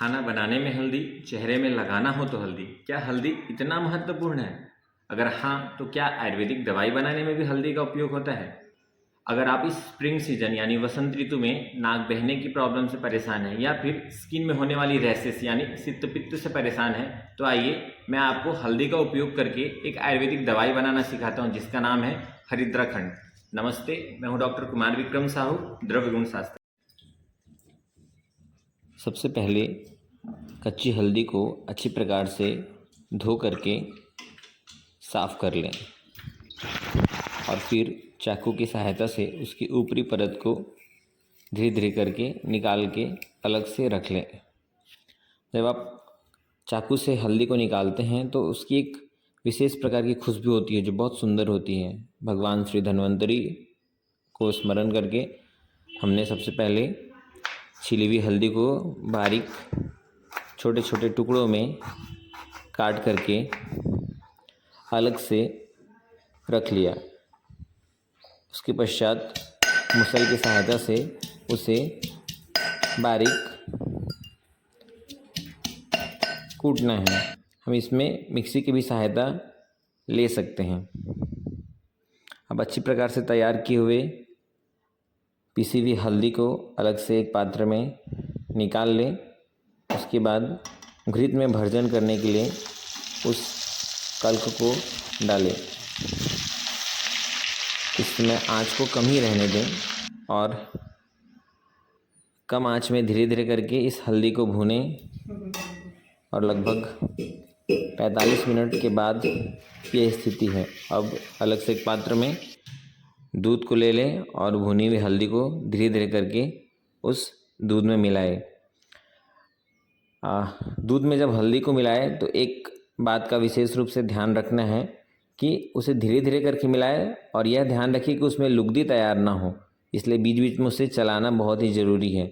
खाना बनाने में हल्दी, चेहरे में लगाना हो तो हल्दी। क्या हल्दी इतना महत्वपूर्ण है? अगर हाँ, तो क्या आयुर्वेदिक दवाई बनाने में भी हल्दी का उपयोग होता है? अगर आप इस स्प्रिंग सीजन यानी वसंत ऋतु में नाक बहने की प्रॉब्लम से परेशान हैं या फिर स्किन में होने वाली रैशेस यानी सित्त पित्त से परेशान हैं, तो आइए मैं आपको हल्दी का उपयोग करके एक आयुर्वेदिक दवाई बनाना सिखाता हूँ जिसका नाम है हरिद्राखंड। नमस्ते, मैं हूँ डॉक्टर कुमार विक्रम साहू, द्रव्य गुण शास्त्र। सबसे पहले कच्ची हल्दी को अच्छी प्रकार से धो करके साफ़ कर लें और फिर चाकू की सहायता से उसकी ऊपरी परत को धीरे धीरे करके निकाल के अलग से रख लें। जब आप चाकू से हल्दी को निकालते हैं तो उसकी एक विशेष प्रकार की खुशबू होती है जो बहुत सुंदर होती है। भगवान श्री धन्वंतरी को स्मरण करके हमने सबसे पहले छिली हुई हल्दी को बारीक छोटे छोटे टुकड़ों में काट करके अलग से रख लिया। उसके पश्चात मुसल की सहायता से उसे बारीक कूटना है। हम इसमें मिक्सी की भी सहायता ले सकते हैं। अब अच्छी प्रकार से तैयार किए हुए पिसी हुई हल्दी को अलग से एक पात्र में निकाल लें। उसके बाद घृत में भर्जन करने के लिए उस कल्क को डालें। इसमें आँच को कम ही रहने दें और कम आँच में धीरे धीरे करके इस हल्दी को भूनें और लगभग 45 मिनट के बाद ये स्थिति है। अब अलग से एक पात्र में दूध को ले लें और भुनी हुई हल्दी को धीरे धीरे करके उस दूध में मिलाएं। दूध में जब हल्दी को मिलाएं तो एक बात का विशेष रूप से ध्यान रखना है कि उसे धीरे धीरे करके मिलाएं और यह ध्यान रखिए कि उसमें लुगदी तैयार ना हो, इसलिए बीच बीच में उसे चलाना बहुत ही ज़रूरी है।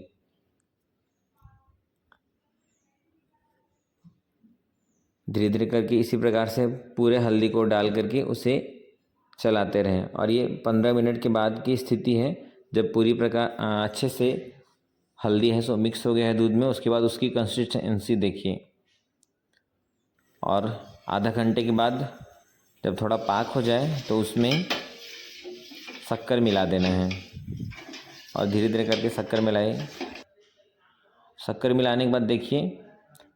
धीरे धीरे करके इसी प्रकार से पूरे हल्दी को डाल करके उसे चलाते रहें और ये 15 मिनट के बाद की स्थिति है। जब पूरी प्रकार अच्छे से हल्दी है सो मिक्स हो गया है दूध में, उसके बाद उसकी कंसिस्टेंसी देखिए और आधा घंटे के बाद जब थोड़ा पाक हो जाए तो उसमें शक्कर मिला देना है और धीरे धीरे करके शक्कर मिलाएं। शक्कर मिलाने के बाद देखिए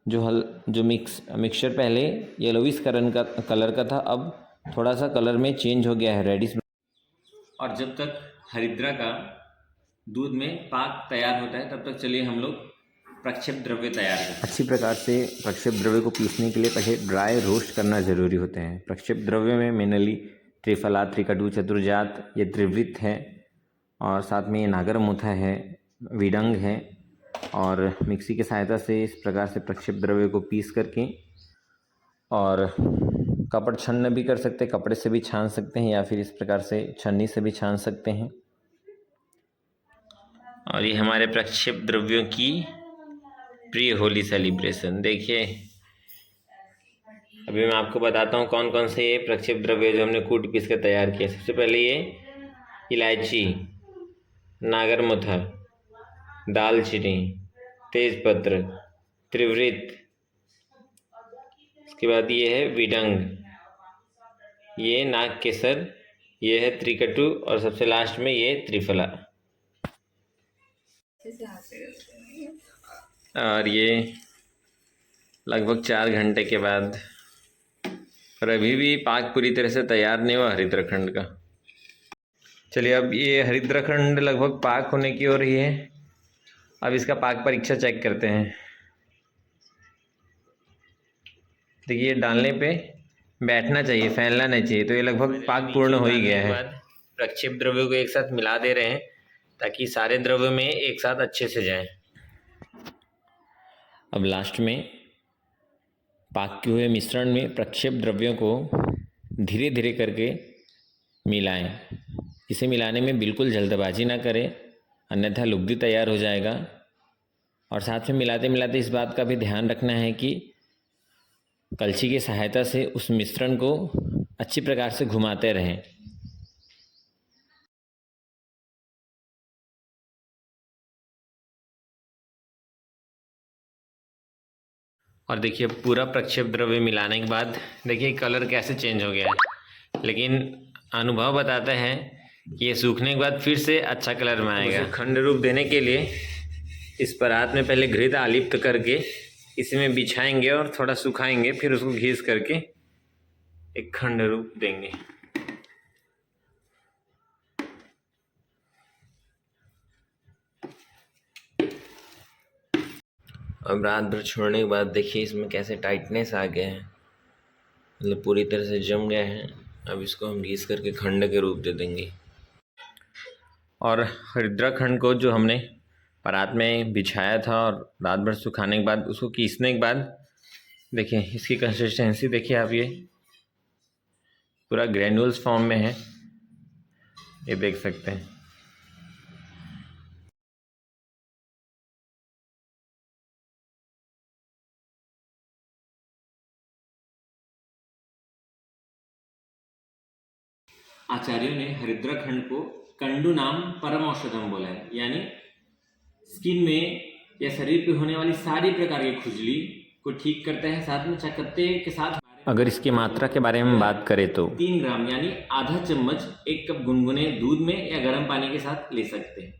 जो मिक्सचर पहले येलोविश कलर का था, अब थोड़ा सा कलर में चेंज हो गया है, रेडिश। और जब तक हरिद्रा का दूध में पाक तैयार होता है तब तक चलिए हम लोग प्रक्षेप द्रव्य तैयार करते हैं। अच्छी प्रकार से प्रक्षेप द्रव्य को पीसने के लिए पहले ड्राई रोस्ट करना ज़रूरी होते हैं। प्रक्षेप द्रव्य में मेनली त्रिफला, त्रिकटु, चतुर्जात, ये त्रिवृत है और साथ में ये नागरमुथा है, विडंग है और मिक्सी की सहायता से इस प्रकार से प्रक्षेप द्रव्य को पीस करके और कपड़ छन्न भी कर सकते हैं, कपड़े से भी छान सकते हैं या फिर इस प्रकार से छन्नी से भी छान सकते हैं। और ये हमारे प्रक्षेप द्रव्यों की प्री होली सेलिब्रेशन। देखिए अभी मैं आपको बताता हूँ कौन कौन से ये प्रक्षेप द्रव्य जो हमने कूट पीस कर तैयार किए। सबसे पहले ये इलायची, नागरमुथा, दालचीनी, तेजपत्र, त्रिवृत, इसके बाद ये है विडंग, ये नाग केसर, ये है त्रिकटु और सबसे लास्ट में ये त्रिफला। और ये लगभग 4 घंटे के बाद, और अभी भी पाक पूरी तरह से तैयार नहीं हुआ हरिद्राखंड का। चलिए अब ये हरिद्राखंड लगभग पाक होने की हो रही है। अब इसका पाक परीक्षा चेक करते हैं। देखिए डालने पे बैठना चाहिए, फैलना नहीं चाहिए, तो ये लगभग पाक पूर्ण हो ही गया है। प्रक्षेप द्रव्यों को एक साथ मिला दे रहे हैं ताकि सारे द्रव्य में एक साथ अच्छे से जाएं। अब लास्ट में पाक किए हुए मिश्रण में प्रक्षेप द्रव्यों को धीरे धीरे करके मिलाएं। इसे मिलाने में बिल्कुल जल्दबाजी ना करें, अन्यथा लुगदी तैयार हो जाएगा। और साथ में मिलाते मिलाते इस बात का भी ध्यान रखना है कि कलछी की सहायता से उस मिश्रण को अच्छी प्रकार से घुमाते रहें। और देखिए पूरा प्रक्षेप द्रव्य मिलाने के बाद देखिए कलर कैसे चेंज हो गया है, लेकिन अनुभव बताता है कि ये सूखने के बाद फिर से अच्छा कलर में आएगा। खंड रूप देने के लिए इस परात में पहले घृत आलिप्त करके इसमें बिछाएंगे और थोड़ा सुखाएंगे, फिर उसको घिस करके एक खंड रूप देंगे। अब रात भर छोड़ने के बाद देखिए इसमें कैसे टाइटनेस आ गया है, मतलब पूरी तरह से जम गया है। अब इसको हम घिस करके खंड के रूप दे देंगे। और हरिद्रा खंड को जो हमने परात में बिछाया था और रात भर सुखाने के बाद उसको घिसने के बाद देखिए इसकी कंसिस्टेंसी देखिए आप, ये पूरा ग्रैन्यूल्स फॉर्म में है, ये देख सकते हैं। आचार्यों ने हरिद्रा खंड को कंडू नाम परम औषधम बोला है, यानी स्किन में या शरीर पे होने वाली सारी प्रकार की खुजली को ठीक करता है। साथ में चकत्ते के साथ अगर इसकी मात्रा के बारे में बात करें तो 3 ग्राम यानी आधा चम्मच 1 कप गुनगुने दूध में या गर्म पानी के साथ ले सकते हैं।